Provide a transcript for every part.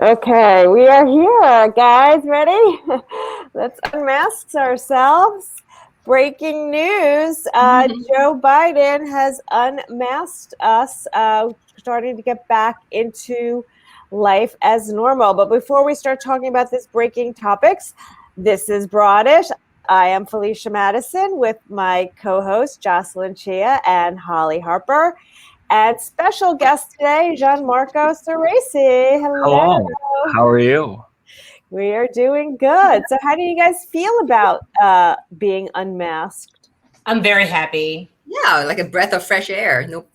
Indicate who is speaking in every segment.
Speaker 1: Okay, we are here, guys. Ready? Let's unmask ourselves. Breaking news, Joe Biden has unmasked us, starting to get back into life as normal. But before we start talking about these breaking topics, this is BROADish. I am Felicia Madison with my co-host Jocelyn Chia and Hollie Harper. And special guest today, Gianmarco Soresi. Hello.
Speaker 2: How are you?
Speaker 1: We are doing good. So how do you guys feel about being unmasked?
Speaker 3: I'm very happy.
Speaker 4: Yeah, like a breath of fresh air. No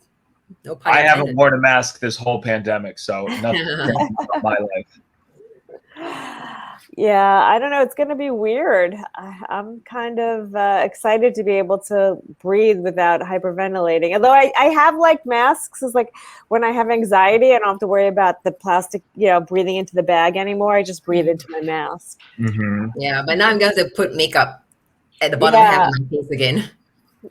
Speaker 4: pun
Speaker 2: I
Speaker 4: intended.
Speaker 2: haven't worn a mask this whole pandemic, so nothing from my life.
Speaker 1: Yeah, I don't know. It's going to be weird. I'm kind of excited to be able to breathe without hyperventilating. Although I have like masks, is like when I have anxiety, I don't have to worry about the plastic, breathing into the bag anymore. I just breathe into my mask.
Speaker 2: Mm-hmm.
Speaker 4: Yeah, but now I'm going to put makeup at the bottom half of my face again.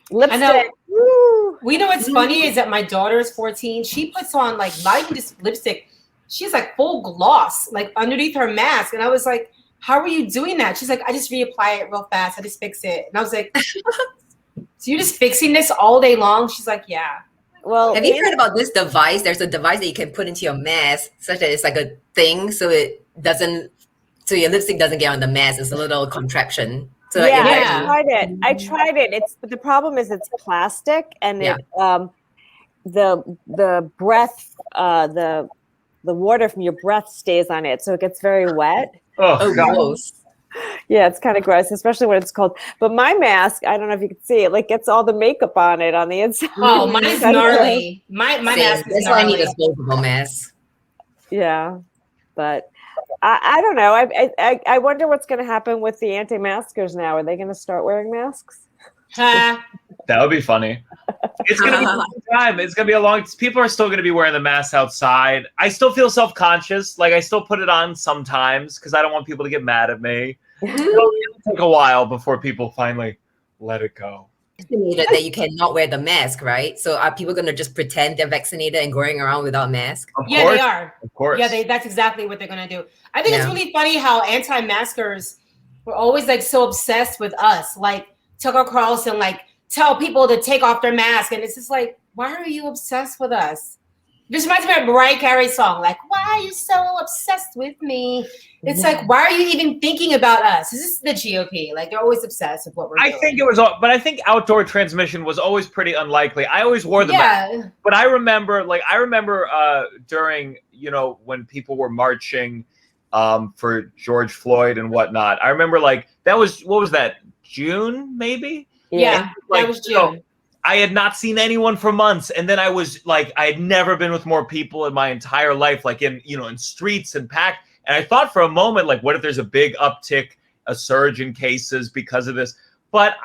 Speaker 1: Lipstick.
Speaker 3: I know.
Speaker 1: Woo.
Speaker 3: We know what's funny is that my daughter is 14. She puts on like not even just lipstick. She's like full gloss, like underneath her mask. And I was like, how are you doing that? She's like, I just reapply it real fast. I just fix it. And I was like, so you're just fixing this all day long? She's like, yeah.
Speaker 1: Well,
Speaker 4: have you heard about this device? There's a device that you can put into your mask such that it's like a thing so your lipstick doesn't get on the mask. It's a little contraption. So
Speaker 1: I tried it. But the problem is it's plastic and the breath, the water from your breath stays on it, so it gets very wet.
Speaker 2: Oh,
Speaker 4: gross.
Speaker 1: Yeah, it's kind of gross, especially when it's cold. But my mask, I don't know if you can see it, like gets all the makeup on it on the inside.
Speaker 3: Oh, mine's gnarly. My mask is gnarly.
Speaker 4: That's why I need a disposable mask.
Speaker 1: Yeah, but I don't know. I wonder what's going to happen with the anti-maskers now. Are they going to start wearing masks?
Speaker 2: That would be funny. It's going to be a long time. It's going to be a long. People are still going to be wearing the masks outside. I still feel self-conscious. Like I still put it on sometimes because I don't want people to get mad at me. It'll take a while before people finally let it go.
Speaker 4: Vaccinated that you cannot wear the mask, right? So are people going to just pretend they're vaccinated and going around without mask?
Speaker 3: Yeah, they are.
Speaker 2: Of course.
Speaker 3: Yeah, that's exactly what they're going to do. I think it's really funny how anti-maskers were always like so obsessed with us. Like Tucker Carlson, like tell people to take off their mask. And it's just like, why are you obsessed with us? This reminds me of Mariah Carey's song, like, why are you so obsessed with me? It's like, why are you even thinking about us? This is the GOP. Like, they're always obsessed with what we're doing.
Speaker 2: I think it was, but I think outdoor transmission was always pretty unlikely. I always wore the mask. But I remember during, when people were marching for George Floyd and whatnot. I remember what was that, June maybe?
Speaker 3: Yeah, that was June.
Speaker 2: I had not seen anyone for months. And then I was like, I had never been with more people in my entire life, like in streets and packed. And I thought for a moment, like, what if there's a big uptick, a surge in cases because of this? But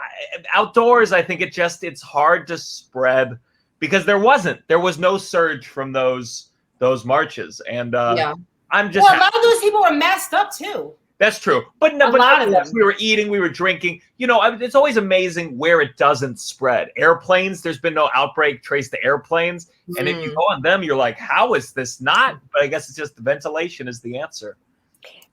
Speaker 2: outdoors, I think it's hard to spread because there was no surge from those marches. And I'm just
Speaker 3: a lot of those people were masked up too.
Speaker 2: That's true. But no, we were eating, we were drinking. It's always amazing where it doesn't spread. Airplanes, there's been no outbreak traced to airplanes. And if you go on them, you're like, how is this not? But I guess it's just the ventilation is the answer.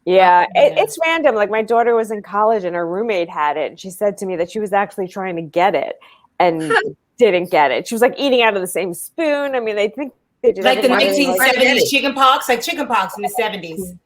Speaker 1: Yeah, it's random. Like my daughter was in college and her roommate had it. And she said to me that she was actually trying to get it and didn't get it. She was like eating out of the same spoon. I mean, they think they did
Speaker 3: like the 1970s chicken pox, like chicken pox in the 70s.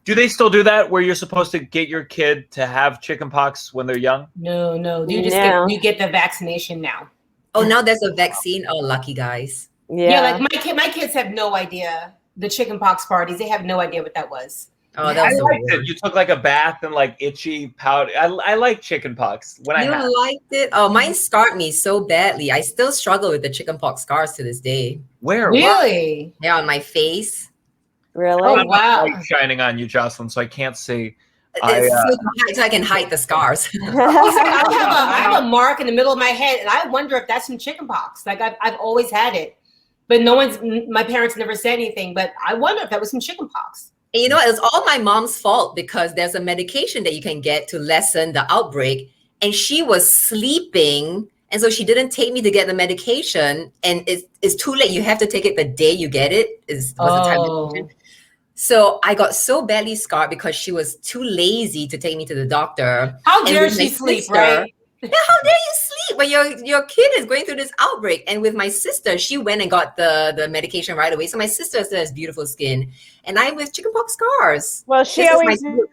Speaker 2: Do they still do that where you're supposed to get your kid to have chicken pox when they're young?
Speaker 3: No. You get the vaccination now.
Speaker 4: Oh, now there's a vaccine. Oh, lucky guys.
Speaker 3: Yeah, like my kids have no idea. The chicken pox parties, they have no idea what that was.
Speaker 4: Oh, that was so weird.
Speaker 2: You took like a bath and like itchy powder. I like chicken pox.
Speaker 4: You liked it? Oh, mine scarred me so badly. I still struggle with the chicken pox scars to this day.
Speaker 2: Where?
Speaker 3: Really?
Speaker 4: They're on my face.
Speaker 1: Really?
Speaker 3: Oh, wow.
Speaker 2: Light shining on you, Jocelyn, so I can't see.
Speaker 4: So I can hide the scars.
Speaker 3: I have a mark in the middle of my head, and I wonder if that's from chicken pox. Like I've always had it, but my parents never said anything. But I wonder if that was from chicken pox.
Speaker 4: And you know what? It's all my mom's fault because there's a medication that you can get to lessen the outbreak, and she was sleeping. And so she didn't take me to get the medication, and it's too late. You have to take it the day you get it. Was the time. So I got so badly scarred because she was too lazy to take me to the doctor.
Speaker 3: How dare she sleep, right?
Speaker 4: Yeah, how dare you sleep when your kid is going through this outbreak? And with my sister, she went and got the medication right away. So my sister still has beautiful skin, and I'm with chickenpox scars.
Speaker 1: Well, she always knew,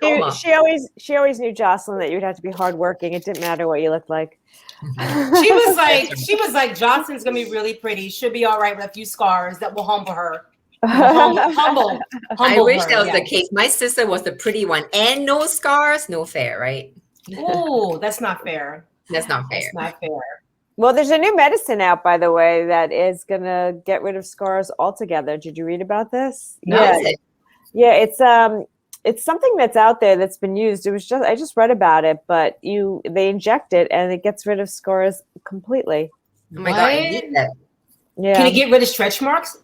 Speaker 1: Jocelyn, that you'd have to be hardworking. It didn't matter what you looked like.
Speaker 3: She was like, Jocelyn's gonna be really pretty. She'll be all right with a few scars that will humble her. Humble
Speaker 4: I wish
Speaker 3: her,
Speaker 4: that was the case. My sister was the pretty one, and no scars, no fair, right?
Speaker 3: Oh, that's not fair.
Speaker 4: That's not fair.
Speaker 3: That's not fair.
Speaker 1: Well, there's a new medicine out, by the way, that is going to get rid of scars altogether. Did you read about this?
Speaker 4: No.
Speaker 1: Yeah, it's something that's out there that's been used. I just read about it, but they inject it and it gets rid of scars completely.
Speaker 4: Oh my God, I need that.
Speaker 1: Yeah.
Speaker 3: Can it get rid of stretch marks?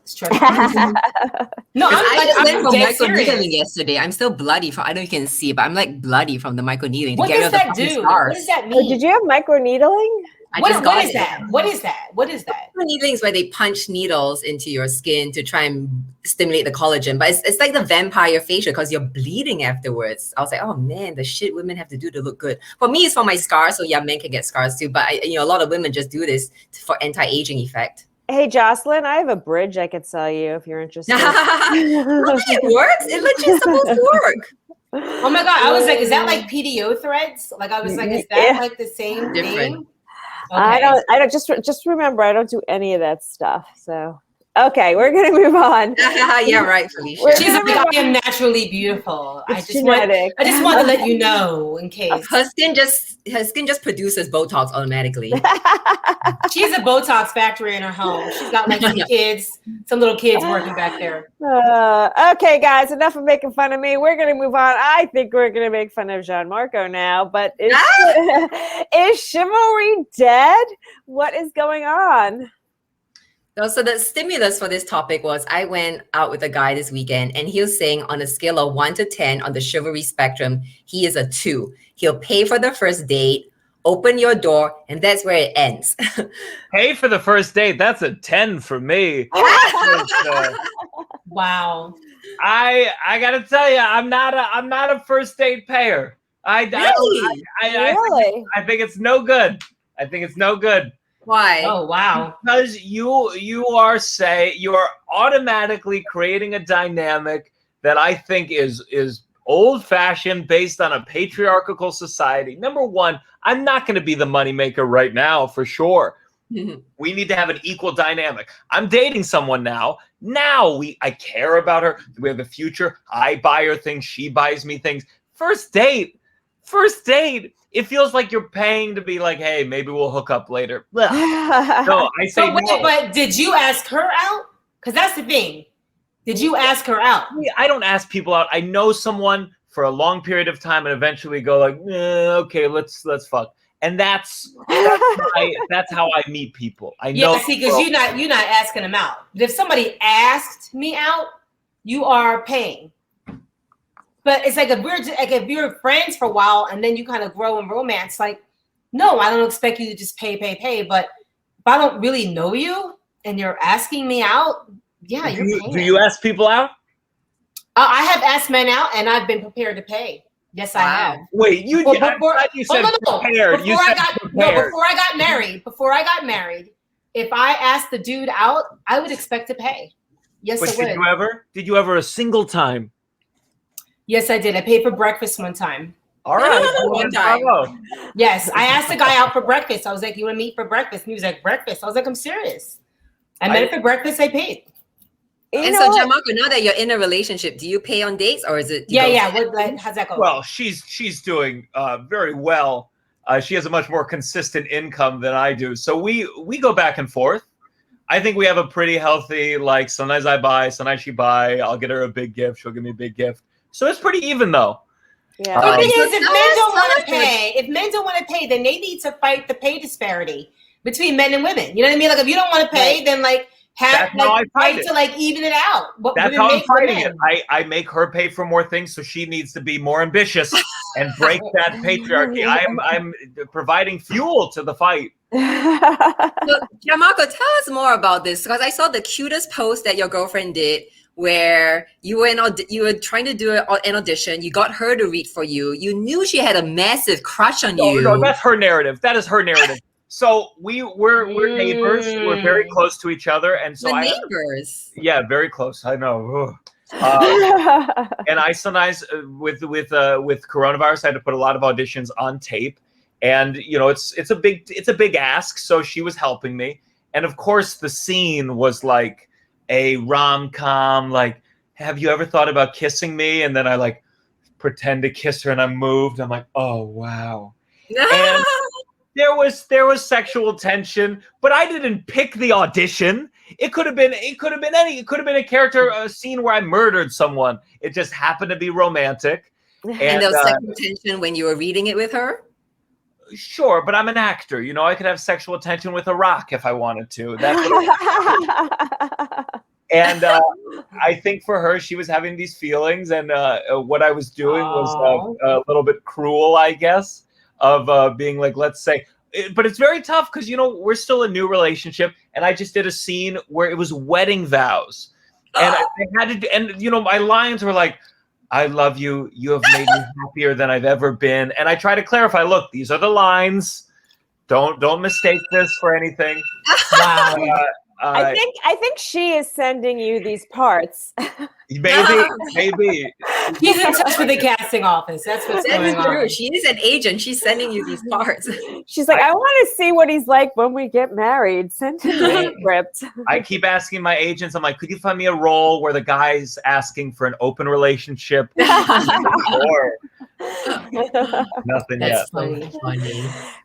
Speaker 3: No,
Speaker 4: I'm microneedling yesterday. I'm still bloody. I don't know if you can see, but I'm like bloody from the microneedling.
Speaker 3: What does that do? What does that mean?
Speaker 1: Oh, did you have microneedling?
Speaker 3: What is that? What is that?
Speaker 4: Microneedling is where they punch needles into your skin to try and stimulate the collagen. But it's like the vampire facial because you're bleeding afterwards. I was like, oh man, the shit women have to do to look good. For me, it's for my scars. So yeah, men can get scars too. But a lot of women just do this for anti-aging effect.
Speaker 1: Hey, Jocelyn, I have a bridge I could sell you if you're interested.
Speaker 4: It works. It legit supposed to work.
Speaker 3: Oh my God. I was like, is that like PDO threads? Like, I was like, is that like the same thing? Okay.
Speaker 1: I don't just remember, I don't do any of that stuff. So, okay, we're going to move on.
Speaker 4: Yeah, right, Felicia.
Speaker 3: She's like, I am naturally beautiful. I just want to let you know in case.
Speaker 4: Her skin just produces Botox automatically.
Speaker 3: She has a Botox factory in her home. She's got like some little kids working back there.
Speaker 1: Okay, guys, enough of making fun of me. We're going to move on. I think we're going to make fun of Gianmarco now, but is Chivalry dead? What is going on?
Speaker 4: So the stimulus for this topic was I went out with a guy this weekend and he was saying on a scale of 1 to 10 on the chivalry spectrum, he is a 2. He'll pay for the first date, open your door, and that's where it ends.
Speaker 2: Pay for the first date. That's a 10 for me.
Speaker 3: Wow.
Speaker 2: I gotta tell you, I'm not a first date payer. I think it's no good. I think it's no good.
Speaker 4: Why?
Speaker 3: Oh wow!
Speaker 2: Because you are automatically creating a dynamic that I think is old-fashioned, based on a patriarchal society. Number one, I'm not going to be the moneymaker right now for sure. We need to have an equal dynamic. I'm dating someone now. I care about her. We have a future. I buy her things. She buys me things. First date. It feels like you're paying to be like, hey, maybe we'll hook up later. No, I say no.
Speaker 3: But did you ask her out? Because that's the thing. Did you ask her out?
Speaker 2: I don't ask people out. I know someone for a long period of time and eventually go like, okay, let's fuck. And that's how I meet people. I know.
Speaker 3: Yeah, see, because you're not asking them out. But if somebody asked me out, you are paying. But it's like if you're friends for a while and then you kind of grow in romance, like, no, I don't expect you to just pay. But if I don't really know you and you're asking me out, yeah, you're paying.
Speaker 2: Do you ask people out?
Speaker 3: I have asked men out and I've been prepared to pay. Yes, I have.
Speaker 2: Wait, you said prepared.
Speaker 3: Before I got married, if I asked the dude out, I would expect to pay. Yes, I would.
Speaker 2: Did you ever a single time?
Speaker 3: Yes, I did. I paid for breakfast one time.
Speaker 2: All right.
Speaker 4: One time.
Speaker 3: Yes, I asked the guy out for breakfast. I was like, you want to meet for breakfast? And he was like, breakfast? I was like, I'm serious. I met for breakfast. I paid.
Speaker 4: And so, Gianmarco, now that you're in a relationship, do you pay on dates or is it?
Speaker 3: How's that go?
Speaker 2: Well, she's doing very well. She has a much more consistent income than I do. So we go back and forth. I think we have a pretty healthy, like, sometimes I buy, sometimes she buy. I'll get her a big gift. She'll give me a big gift. So it's pretty even, though.
Speaker 1: Yeah.
Speaker 3: The thing is, if men don't want to pay, then they need to fight the pay disparity between men and women. You know what I mean? Like, if you don't want to pay, then like fight to like even it out.
Speaker 2: That's how I'm fighting it. I make her pay for more things, so she needs to be more ambitious and break that patriarchy. I'm providing fuel to the fight.
Speaker 4: So, Gianmarco, tell us more about this, because I saw the cutest post that your girlfriend did where you were trying to do an audition. You got her to read for you. You knew she had a massive crush on you.
Speaker 2: No, that's her narrative. That is her narrative. So we're neighbors. We're very close to each other, and so
Speaker 4: neighbors.
Speaker 2: Yeah, very close. I know. And I sometimes with coronavirus, I had to put a lot of auditions on tape, and it's a big ask. So she was helping me, and of course the scene was like a rom-com. Like, have you ever thought about kissing me? And then I like pretend to kiss her, and I'm moved. I'm like, oh wow. And there was sexual tension, but I didn't pick the audition. It could have been a character, a scene where I murdered someone. It just happened to be romantic.
Speaker 4: And there was sexual tension when you were reading it with her?
Speaker 2: Sure, but I'm an actor. I could have sexual tension with a rock if I wanted to. And I think for her, she was having these feelings, and what I was doing was a little bit cruel, I guess, of being like, let's say, but it's very tough because we're still a new relationship, and I just did a scene where it was wedding vows, and I had to, and my lines were like, I love you. You have made me happier than I've ever been. And I try to clarify, look, these are the lines. Don't mistake this for anything.
Speaker 3: Wow.
Speaker 1: I think she is sending you these parts.
Speaker 2: Maybe.
Speaker 3: He's in touch with the casting office. That's what's going on.
Speaker 4: She is an agent. She's sending you these parts.
Speaker 1: She's like, I want to see what he's like when we get married. Send him the script.
Speaker 2: I keep asking my agents, I'm like, could you find me a role where the guy's asking for an open relationship? Or nothing
Speaker 3: That's
Speaker 2: yet.
Speaker 3: funny.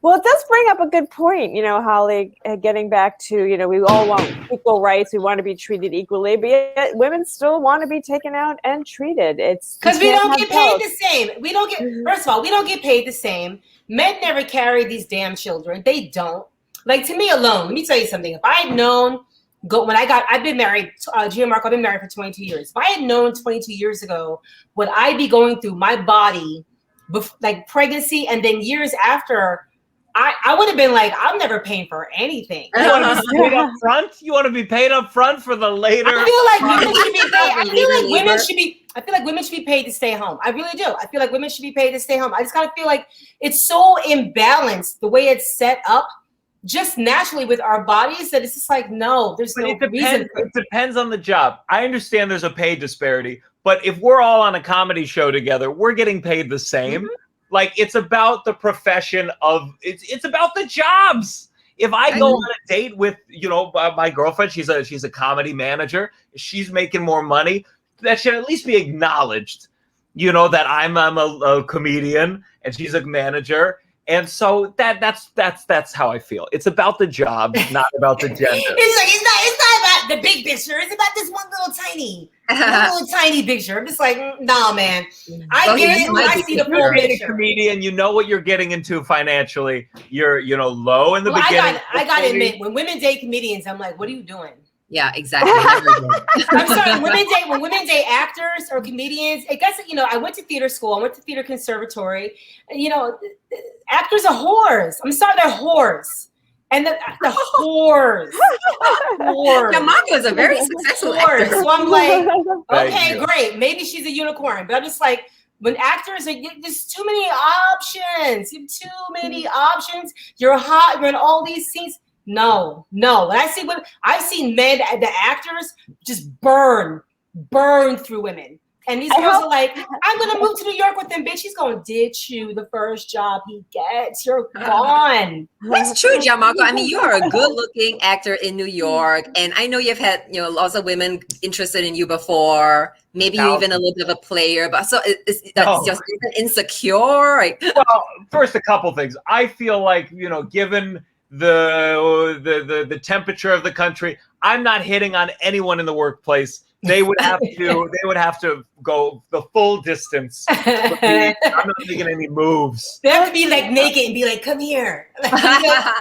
Speaker 1: Well, it does bring up a good point, Holly, getting back to, we all want equal rights. We want to be treated equally, but yet women still want to be taken out and treated. It's
Speaker 3: because we don't get paid the same. We don't get, first of all, we don't get paid the same. Men never carry these damn children. They don't. Like, to me alone, let me tell you something. If I had known, I've been married, Gianmarco, I've been married for 22 years. If I had known 22 years ago what I'd be going through my body, like pregnancy, and then years after, I would have been like, I'm never paying for anything.
Speaker 2: You want to be paid up front? You want to be paid up front for the later?
Speaker 3: I feel like women should be paid. I feel like women should be paid to stay home. I really do. I feel like women should be paid to stay home. I just kind of feel like it's so imbalanced the way it's set up, just naturally with our bodies, that it's just like, no, there's no reason.
Speaker 2: It depends on the job. I understand there's a pay disparity, but if we're all on a comedy show together, we're getting paid the same. Mm-hmm. Like, it's about the profession of it's about the jobs. If I go on a date with, my girlfriend, she's a comedy manager, she's making more money, that should at least be acknowledged, that I'm a comedian and she's a manager. And so that's how I feel. It's about the job, not about the gender.
Speaker 3: It's not about the big picture. It's about this one little tiny picture. I'm just like, nah, man. I get it when I see the full picture.
Speaker 2: A comedian, you know what you're getting into financially. You're low in the beginning.
Speaker 3: I gotta admit, when women date comedians, I'm like, what are you doing?
Speaker 4: Yeah, exactly.
Speaker 3: I'm sorry. When women date actors or comedians, I guess I went to theater school. I went to theater conservatory. Actors are whores. I'm sorry, they're whores. And the whores.
Speaker 4: Gianmarco is a very successful actor.
Speaker 3: So I'm like, okay, great. Maybe she's a unicorn. But I'm just like, when actors are, there's too many options. You have too many options. You're hot. You're in all these scenes. No. When I've seen men, the actors, just burn through women. And these girls are like, I'm going to move to New York with him, bitch. He's going to ditch you the first job he gets. You're gone.
Speaker 4: That's true, Gianmarco. I mean, you are a good-looking actor in New York. And I know you've had, lots of women interested in you before. Maybe you're even a little bit of a player. But so it's just insecure. Right?
Speaker 2: Well, first, a couple things. I feel like, given the temperature of the country, I'm not hitting on anyone in the workplace. They would have to go the full distance. I'm not making any moves.
Speaker 3: They have to be like naked and be like, come here.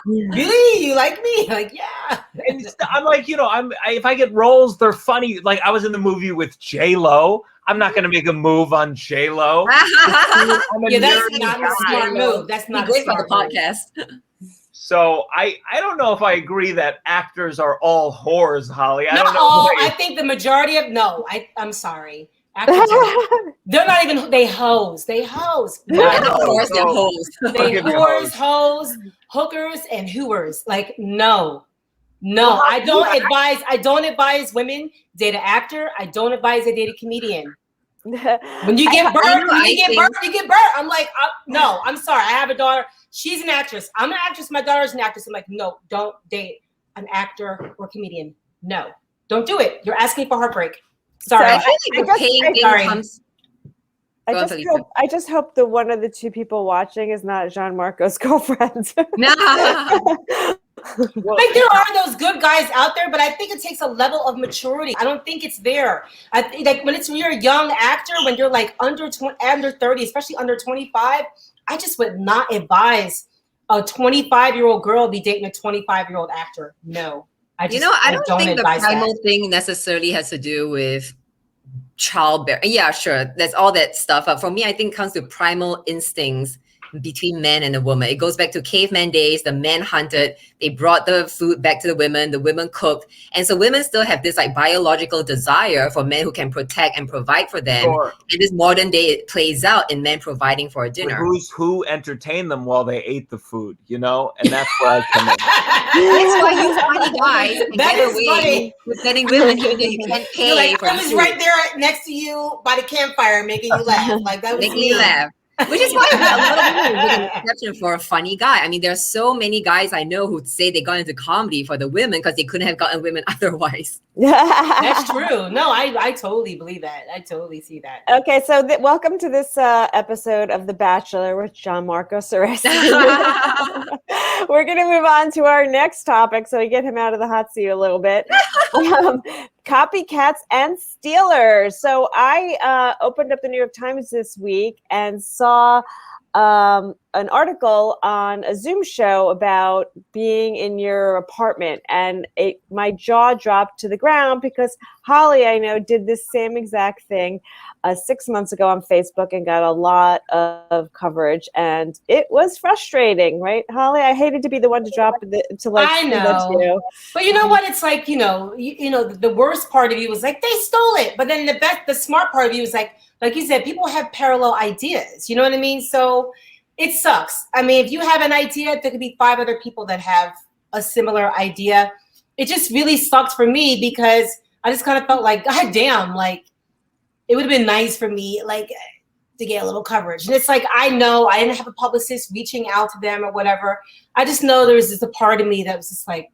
Speaker 3: Really? You like me? Like, yeah.
Speaker 2: And I'm like, if I get roles, they're funny. Like, I was in the movie with J-Lo. I'm not going to make a move on J-Lo.
Speaker 3: That's not a smart move. That's not
Speaker 4: great for the podcast.
Speaker 2: So I don't know if I agree that actors are all whores, Holly. I don't
Speaker 3: Not
Speaker 2: know.
Speaker 3: all. I think the majority of I'm sorry. Actors they're not even they hoes. They hoes.
Speaker 4: And of course, they're hoes.
Speaker 3: They whores, hoes, hookers, and hooers. Like, no. I don't advise women date an actor. I don't advise they date a comedian. When you get burnt. I'm like, no, I'm sorry. I have a daughter. She's an actress. I'm an actress. My daughter's an actress. I'm like, no, don't date an actor or comedian. No, don't do it. You're asking for heartbreak. Sorry.
Speaker 1: I just hope the one of the two people watching is not Gianmarco's girlfriend.
Speaker 4: No.
Speaker 3: Like, there are those good guys out there, but I think it takes a level of maturity. I don't think it's there. I think like when you're a young actor, when you're like under 30, especially under 25, I just would not advise a 25-year-old girl be dating a 25-year-old actor. No. I don't think the primal
Speaker 4: thing necessarily has to do with childbearing. Yeah, sure. There's all that stuff. But for me, I think it comes to primal instincts between men and a woman. It goes back to caveman days. The men hunted. They brought the food back to the women cooked. And so women still have this like biological desire for men who can protect and provide for them. Sure. And this modern day, it plays out in men providing for a dinner.
Speaker 2: Who entertained them while they ate the food, you know? And that's where I come in.
Speaker 4: That's why you funny guys
Speaker 3: that is funny.
Speaker 4: With getting women even though you can't pay.
Speaker 3: Like, I was right there next to you by the campfire making you laugh. Like, that was
Speaker 4: making me laugh. Which is why a lot of women make an exception for a funny guy. I mean, there are so many guys I know who say they got into comedy for the women because they couldn't have gotten women otherwise.
Speaker 3: That's true. No, I totally believe that. I totally see that.
Speaker 1: Okay, so welcome to this episode of The Bachelor with Gianmarco Soresi. We're going to move on to our next topic so we get him out of the hot seat a little bit. Copycats and Stealers. So I opened up the New York Times this week and saw an article on a Zoom show about being in your apartment, and my jaw dropped to the ground because Holly, I know, did this same exact thing 6 months ago on Facebook and got a lot of coverage, and it was frustrating, right, Holly? I hated to be the one to drop
Speaker 3: I know, but you know what? It's like the worst part of you was like they stole it, but then the smart part of you was like you said, people have parallel ideas. You know what I mean? So it sucks. I mean, if you have an idea, there could be 5 other people that have a similar idea. It just really sucked for me because I just kind of felt like, God damn, like it would have been nice for me, like, to get a little coverage. And it's like, I know I didn't have a publicist reaching out to them or whatever. I just know there was just a part of me that was just like,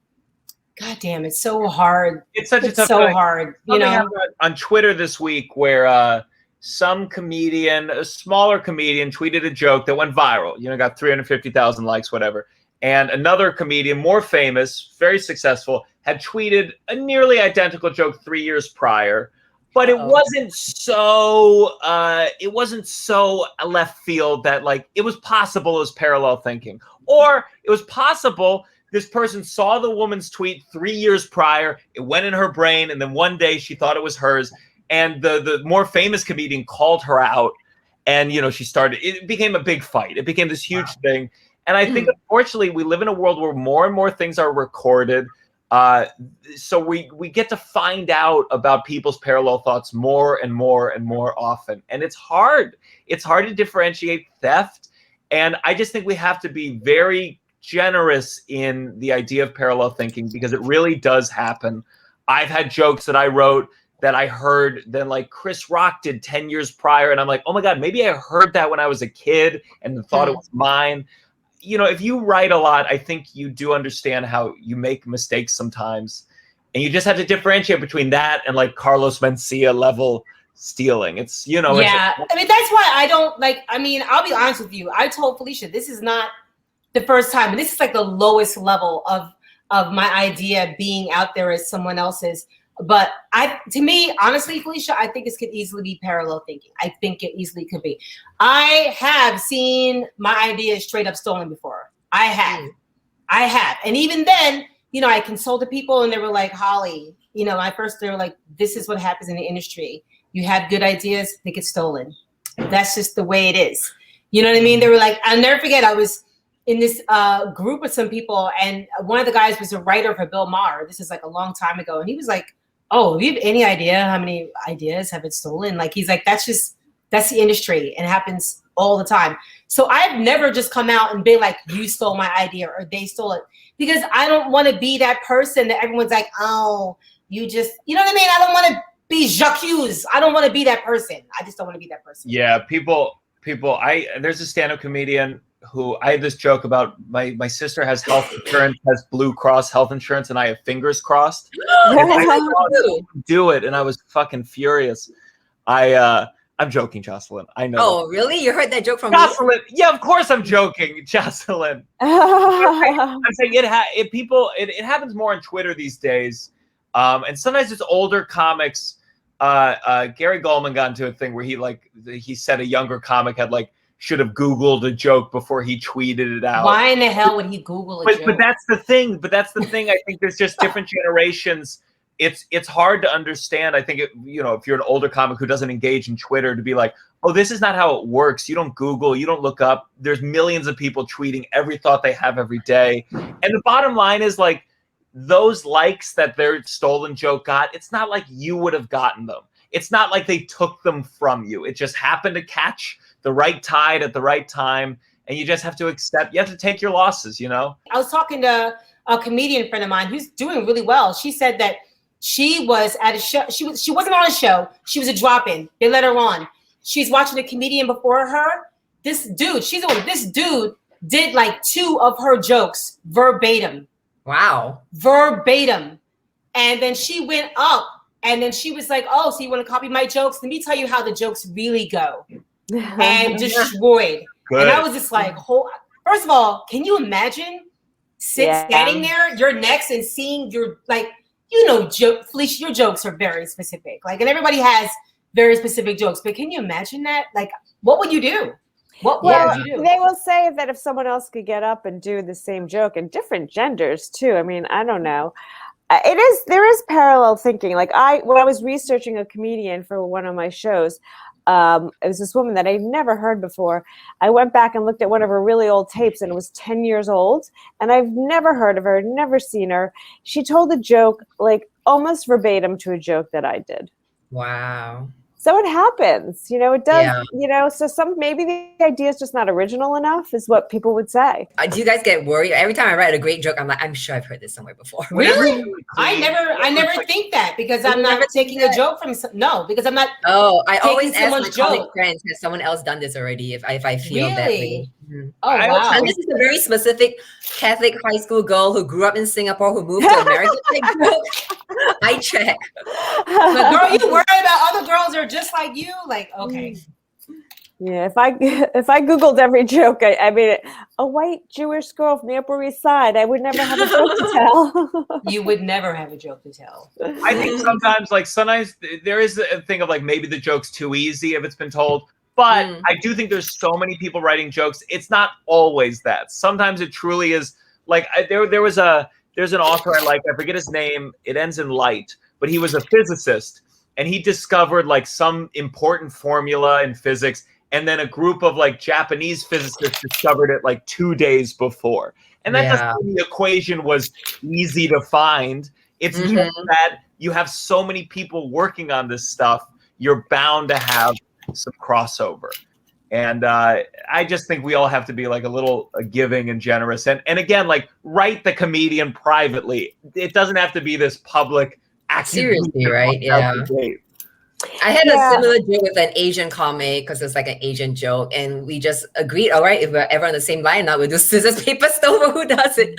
Speaker 3: God damn, it's so hard.
Speaker 2: It's such a tough
Speaker 3: so hard. You know,
Speaker 2: on Twitter this week where some comedian, a smaller comedian, tweeted a joke that went viral, got 350,000 likes, whatever. And another comedian, more famous, very successful, had tweeted a nearly identical joke 3 years prior, but it wasn't so left field that like it was possible it was parallel thinking, or it was possible this person saw the woman's tweet 3 years prior, it went in her brain, and then one day she thought it was hers. And the more famous comedian called her out, and it became a big fight. It became this huge thing. And I think unfortunately we live in a world where more and more things are recorded. So we get to find out about people's parallel thoughts more and more and more often. And it's hard. It's hard to differentiate theft. And I just think we have to be very generous in the idea of parallel thinking because it really does happen. I've had jokes that I wrote that I heard then like Chris Rock did 10 years prior. And I'm like, oh my God, maybe I heard that when I was a kid and thought it was mine. If you write a lot, I think you do understand how you make mistakes sometimes. And you just have to differentiate between that and like Carlos Mencia level stealing. It's,
Speaker 3: Yeah. I mean, that's why I don't I'll be honest with you. I told Felicia, this is not the first time. And this is like the lowest level of my idea being out there as someone else's. But to me, honestly, Felicia, I think this could easily be parallel thinking. I think it easily could be. I have seen my ideas straight up stolen before. I have. And even then, I consulted people and they were like, Holly, they were like, this is what happens in the industry. You have good ideas, they get stolen. That's just the way it is. You know what I mean? They were like, I'll never forget, I was in this group with some people, and one of the guys was a writer for Bill Maher. This is like a long time ago, and he was like, "Oh, do you have any idea how many ideas have been stolen?" Like he's like, "That's the industry, and it happens all the time." So I've never just come out and been like, "You stole my idea," or "They stole it," because I don't want to be that person that everyone's like, "Oh, you just," you know what I mean? I don't want to be Jacques. I don't want to be that person. I just don't want to be that person.
Speaker 2: Yeah, people. There's a stand-up comedian who I had this joke about. My sister has health insurance, has Blue Cross health insurance, and I have fingers crossed. Do it, and I was fucking furious. I'm joking, Jocelyn. I know.
Speaker 4: Oh, really? You heard that joke from
Speaker 2: Jocelyn? Me? Yeah, of course I'm joking, Jocelyn. I'm saying it happens more on Twitter these days, and sometimes it's older comics. Gary Goldman got into a thing where he said a younger comic had should have Googled a joke before he tweeted it out.
Speaker 3: Why in the hell would he Google a joke?
Speaker 2: But that's the thing. I think there's just different generations. It's hard to understand. I think if you're an older comic who doesn't engage in Twitter, to be like, oh, this is not how it works. You don't Google, you don't look up. There's millions of people tweeting every thought they have every day. And the bottom line is those likes that their stolen joke got, it's not like you would have gotten them. It's not like they took them from you. It just happened to catch the right tide at the right time. And you just have to you have to take your losses, I
Speaker 3: was talking to a comedian friend of mine who's doing really well. She said that she was at a show. She wasn't on a show. She was a drop-in. They let her on. She's watching a comedian before her. This dude did 2 of her jokes verbatim.
Speaker 4: Wow.
Speaker 3: Verbatim. And then she went up and then she was like, "Oh, so you want to copy my jokes? Let me tell you how the jokes really go." And destroyed. Good. And I was just like, first of all, can you imagine standing there, you're next, and seeing your Felicia, your jokes are very specific. And everybody has very specific jokes. But can you imagine that? What would you do? What would you do?
Speaker 1: They will say that if someone else could get up and do the same joke, and different genders too. I mean, I don't know. There is parallel thinking. When I was researching a comedian for one of my shows, it was this woman that I'd never heard before. I went back and looked at one of her really old tapes, and it was 10 years old, and I've never heard of her, never seen her. She told a joke almost verbatim to a joke that I did.
Speaker 4: Wow.
Speaker 1: So it happens, it does, so maybe the idea is just not original enough is what people would say.
Speaker 4: Do you guys get worried? Every time I write a great joke, I'm like, I'm sure I've heard this somewhere before.
Speaker 3: Really? I never think that because I'm not taking a joke from, because I'm not.
Speaker 4: Oh, I always ask my comic friends, has someone else done this already if I feel that way. Mm-hmm.
Speaker 3: Oh, wow.
Speaker 4: And this is a very specific Catholic high school girl who grew up in Singapore who moved to America. I check.
Speaker 3: But girl, you worry about other girls are just like you? Okay.
Speaker 1: Yeah, if I Googled every joke, I mean, a white Jewish girl from the Upper East Side, I would never have a joke to tell.
Speaker 3: You would never have a joke to tell.
Speaker 2: I think sometimes there is a thing of maybe the joke's too easy if it's been told. But I do think there's so many people writing jokes. It's not always that. Sometimes it truly is. There's an author I like. I forget his name. It ends in light. But he was a physicist, and he discovered some important formula in physics. And then a group of Japanese physicists discovered it 2 days before. And that doesn't mean the equation was easy to find. It's just that you have so many people working on this stuff. You're bound to have some crossover. And I just think we all have to be a little giving and generous. And again, write the comedian privately. It doesn't have to be this public
Speaker 4: seriously, right? Yeah. I had a similar joke with an Asian comic because it's an Asian joke, and we just agreed, all right, if we're ever on the same line, now we'll do scissors, paper, stone for who does it.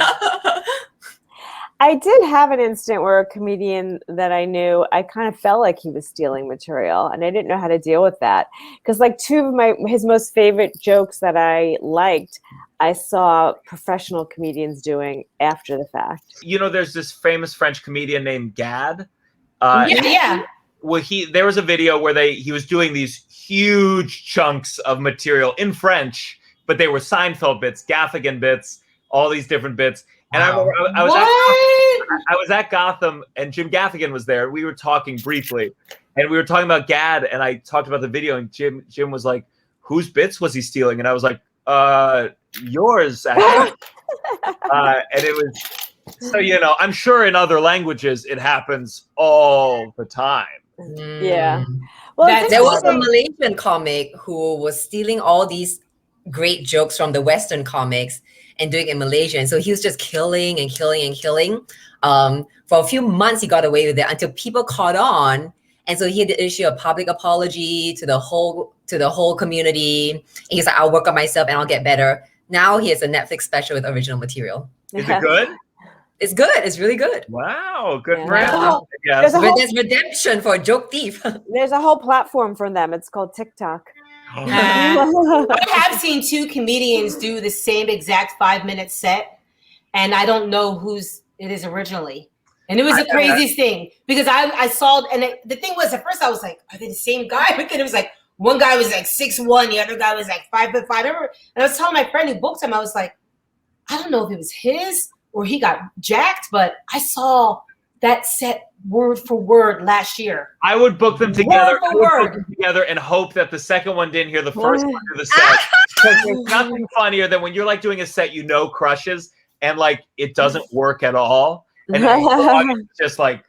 Speaker 1: I did have an instant where a comedian that I knew, I kind of felt like he was stealing material, and I didn't know how to deal with that. Because 2 of his most favorite jokes that I liked, I saw professional comedians doing after the fact.
Speaker 2: There's this famous French comedian named Gad. Well, there was a video where he was doing these huge chunks of material in French, but they were Seinfeld bits, Gaffigan bits, all these different bits. And I remember I was at Gotham, and Jim Gaffigan was there. We were talking briefly, and we were talking about Gad, and I talked about the video, and Jim was like, "Whose bits was he stealing?" And I was like, yours, actually. And it was, so, you know, I'm sure in other languages it happens all the time.
Speaker 1: Yeah. Well,
Speaker 4: there was a Malaysian comic who was stealing all these great jokes from the Western comics and doing it in Malaysia. And so he was just killing and killing and killing. For a few months, he got away with it until people caught on. And so he had to issue a public apology to the whole community. And he's like, I'll work on myself and I'll get better. Now he has a Netflix special with original material.
Speaker 2: Is it good?
Speaker 4: It's good. It's really good.
Speaker 2: Wow, good for him.
Speaker 4: There's redemption for a joke thief.
Speaker 1: There's a whole platform from them. It's called TikTok.
Speaker 3: I have seen 2 comedians do the same exact 5-minute set, and I don't know whose it is originally. And it was the craziest thing because I saw, and the thing was, at first I was like, are they the same guy? But then it was like, one guy was like 6'1", the other guy was like 5'5". And I was telling my friend who booked him, I was like, I don't know if it was his or he got jacked, but I saw that set word for word last year.
Speaker 2: I would book them together.
Speaker 3: Word for word.
Speaker 2: And hope that the second one didn't hear the first one of the set. Because there's nothing funnier than when you're like doing a set you know crushes and like it doesn't work at all. And it's just like,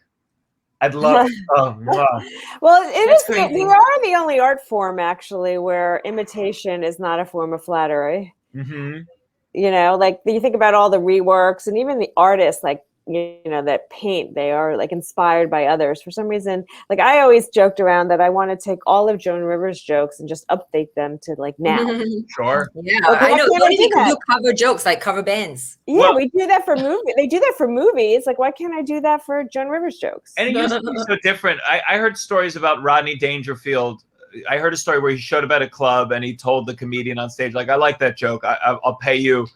Speaker 2: I'd love.
Speaker 1: Well, it is. We are the only art form actually where imitation is not a form of flattery.
Speaker 2: Mm-hmm.
Speaker 1: You know, like you think about all the reworks and even the artists, like, you know, that paint, they are like inspired by others for some reason. Like I always joked around that I want to take all of Joan Rivers' jokes and just update them to like now.
Speaker 2: Sure.
Speaker 4: Yeah, I know. What if you can do cover jokes like cover bands?
Speaker 1: Yeah, well, we do that for movies. They do that for movies. Like, why can't I do that for Joan Rivers jokes?
Speaker 2: And it used to be so different. I heard stories about Rodney Dangerfield. I heard a story where he showed up at a club and he told the comedian on stage, like, I like that joke. I'll pay you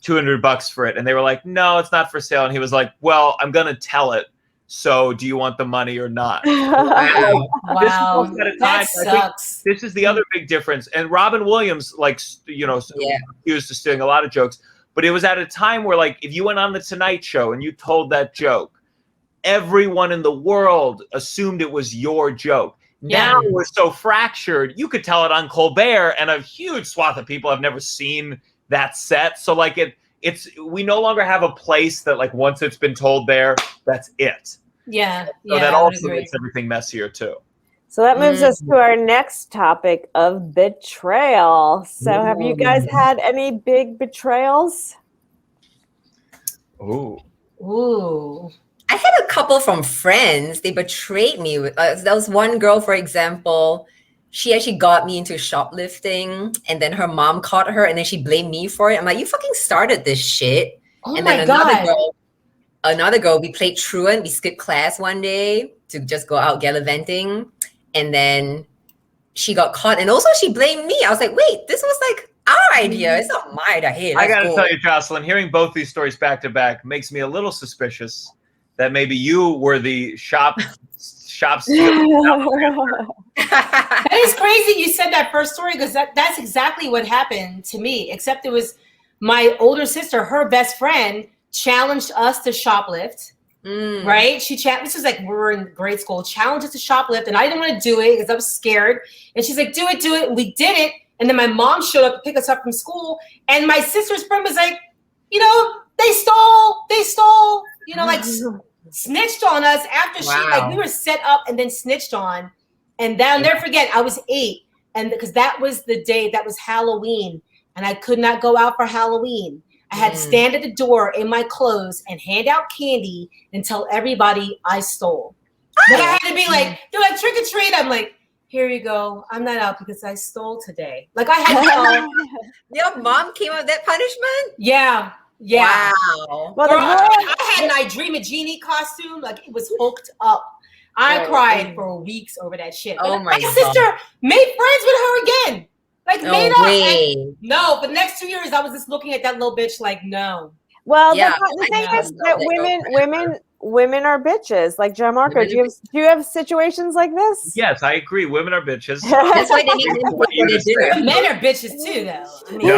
Speaker 2: $200 for it. And they were like, no, it's not for sale. And he was like, well, I'm going to tell it. So do you want the money or not?
Speaker 3: Wow. That sucks.
Speaker 2: This is the other big difference. And Robin Williams, like, you know, accused of stealing a lot of jokes. But it was at a time where, like, if you went on the Tonight Show and you told that joke, everyone in the world assumed it was your joke. Now we're so fractured. You could tell it on Colbert, and a huge swath of people have never seen that set. So like we no longer have a place that like once it's been told there, that's it.
Speaker 3: Yeah.
Speaker 2: So that also makes everything messier too.
Speaker 1: So that moves us to our next topic of betrayal. So have you guys had any big betrayals?
Speaker 2: Ooh.
Speaker 4: I had a couple from friends. They betrayed me. There was one girl, for example, she actually got me into shoplifting, and then her mom caught her, and then she blamed me for it. I'm like, you fucking started this shit.
Speaker 3: Oh
Speaker 4: and
Speaker 3: my
Speaker 4: then
Speaker 3: God.
Speaker 4: another girl, we played truant. We skipped class one day to just go out gallivanting, and then she got caught, and also she blamed me. I was like, wait, this was like our idea. It's not my idea. Hey,
Speaker 2: I gotta tell you, Jocelyn, hearing both these stories back to back makes me a little suspicious that maybe you were the shop
Speaker 3: That is crazy you said that first story, because that's exactly what happened to me, except it was my older sister, her best friend challenged us to shoplift. Right? This was like we were in grade school, challenged us to shoplift, and I didn't want to do it because I was scared. And she's like, do it. And we did it. And then my mom showed up to pick us up from school, and my sister's friend was like, you know, they stole, you know, like snitched on us after she, like, we were set up and then snitched on. And I'll never forget, I was 8, and because that was the day, that was Halloween, and I could not go out for Halloween. I had to stand at the door in my clothes and hand out candy and tell everybody I stole. But I had to be like, they're like, trick or treat. I'm like, here you go. I'm not out because I stole today. Like I had to
Speaker 4: Your mom came up with that punishment?
Speaker 3: Yeah.
Speaker 4: Wow.
Speaker 3: Well, I had an I Dream a Genie costume. Like it was hooked up. I cried for weeks over that shit.
Speaker 4: Oh my God.
Speaker 3: Sister made friends with her again. Like made up. No, but the next 2 years I was just looking at that little bitch like, no.
Speaker 1: Well, the thing is that women are bitches. Like Gianmarco, do you have situations like this?
Speaker 2: Yes, I agree. Women are bitches.
Speaker 4: That's why they need to
Speaker 3: Men are bitches too, though. I mean,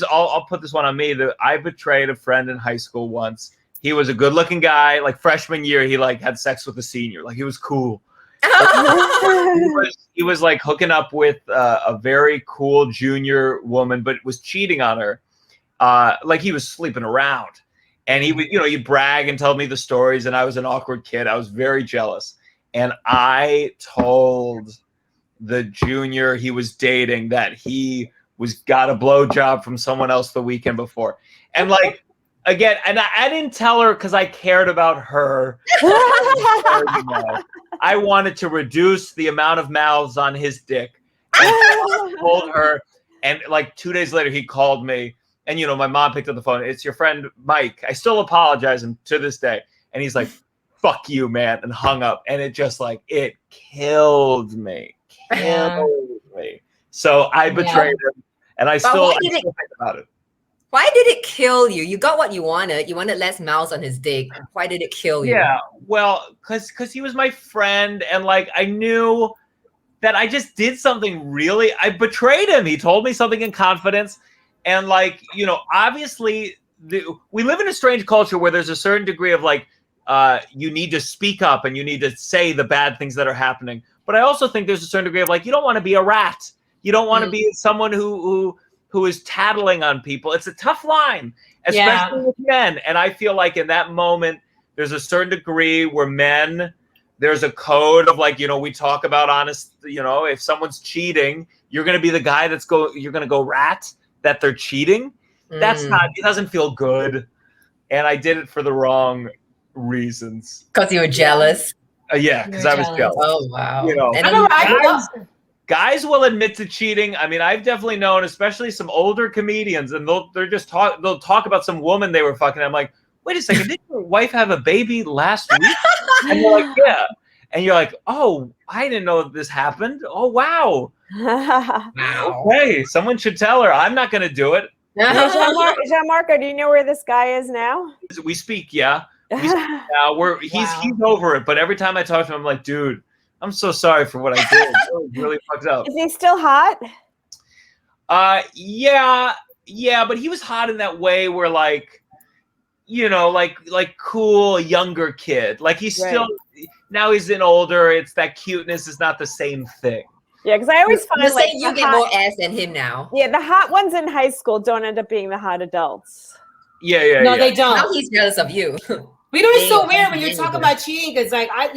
Speaker 2: I'll put this one on me. I betrayed a friend in high school once. He was a good-looking guy. Like freshman year, he like had sex with a senior. Like he was cool. He was like hooking up with a very cool junior woman, but was cheating on her. Like he was sleeping around, and he would, he'd brag and tell me the stories. And I was an awkward kid. I was very jealous, and I told the junior he was dating that he got a blowjob from someone else the weekend before, and like. Again, and I didn't tell her because I cared about her. I wanted to reduce the amount of mouths on his dick. And I told her, and like 2 days later, he called me, and my mom picked up the phone. It's your friend Mike. I still apologize him to this day, and he's like, "Fuck you, man," and hung up. And it just like it killed me, So I betrayed him, and I still think about it.
Speaker 4: Why did it kill you? You got what you wanted. You wanted less mouths on his dick. Why did it kill you?
Speaker 2: Yeah, well, because he was my friend, and like I knew that I just did something I betrayed him. He told me something in confidence, and like obviously we live in a strange culture where there's a certain degree of like you need to speak up and you need to say the bad things that are happening. But I also think there's a certain degree of like you don't want to be a rat. You don't want to be someone who is tattling on people. It's a tough line, especially with men. And I feel like in that moment, there's a certain degree where there's a code of like, we talk about honest, if someone's cheating, you're going to be the guy you're going to go rat that they're cheating. It doesn't feel good. And I did it for the wrong reasons.
Speaker 4: Because you were jealous?
Speaker 2: Yeah, because I was jealous.
Speaker 4: Oh, wow.
Speaker 2: Guys will admit to cheating. I mean, I've definitely known, especially some older comedians, and they'll talk about some woman they were fucking. I'm like, wait a second, did your wife have a baby last week? And they're like, yeah. And you're like, oh, I didn't know this happened. Oh, wow. Okay, someone should tell her. I'm not going to do it.
Speaker 1: Gianmarco, do you know where this guy is now?
Speaker 2: We speak, yeah. Now. He's over it, but every time I talk to him, I'm like, dude, I'm so sorry for what I did. It was really fucked up.
Speaker 1: Is he still hot?
Speaker 2: Yeah, but he was hot in that way where like, like cool younger kid. Like he's still now he's in older. It's that cuteness is not the same thing.
Speaker 1: Yeah, because I always find like
Speaker 4: you get more ass than him now.
Speaker 1: Yeah, the hot ones in high school don't end up being the hot adults.
Speaker 2: Yeah.
Speaker 3: No, they don't.
Speaker 4: Now he's jealous of you.
Speaker 3: We know it's so weird when you're talking about cheating because, like, I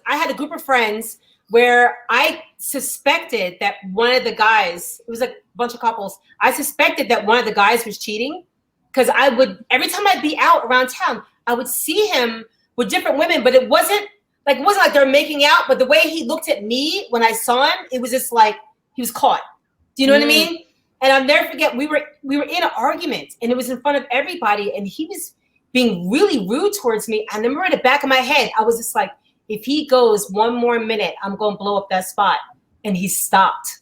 Speaker 3: had a group of friends where I suspected that one of the guys, it was like a bunch of couples, I suspected that one of the guys was cheating because every time I'd be out around town, I would see him with different women, but it wasn't like they're making out, but the way he looked at me when I saw him, it was just like he was caught. Do you know what I mean? And I'll never forget, we were in an argument and it was in front of everybody and he was being really rude towards me. I remember in the back of my head, I was just like, if he goes one more minute, I'm going to blow up that spot. And he stopped.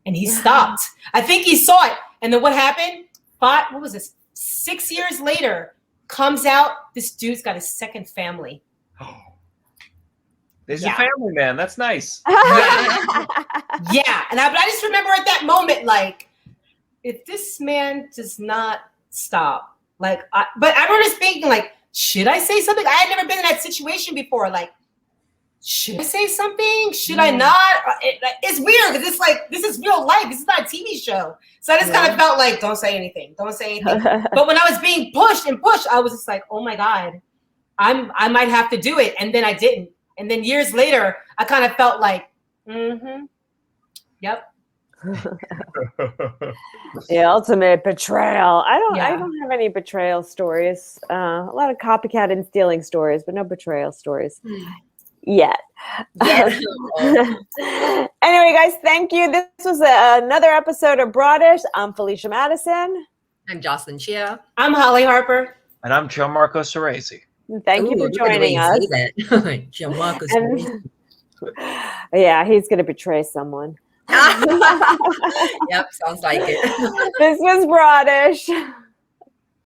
Speaker 3: I think he saw it. And then what happened? What was this? 6 years later, comes out, this dude's got a second family.
Speaker 2: There's a family, man. That's nice.
Speaker 3: Yeah. And I just remember at that moment, like, if this man does not stop, but I remember just thinking, like, should I say something? I had never been in that situation before. Like, should I say something? Should I not? It's weird because it's like, this is real life. This is not a TV show. So I just kind of felt like, don't say anything. But when I was being pushed, I was just like, oh my God, I might have to do it. And then I didn't. And then years later, I kind of felt like, yep.
Speaker 1: The ultimate betrayal. I don't have any betrayal stories. A lot of copycat and stealing stories, but no betrayal stories yet. Anyway, guys, thank you. This was another episode of BROADish. I'm Felicia Madison.
Speaker 4: I'm Jocelyn Chia.
Speaker 3: I'm Hollie Harper.
Speaker 2: And I'm Gianmarco Soresi.
Speaker 1: Thank you for joining us.
Speaker 4: Gianmarco Soresi.
Speaker 1: Yeah, he's going to betray someone.
Speaker 4: Yep, sounds like it.
Speaker 1: This was BROADish.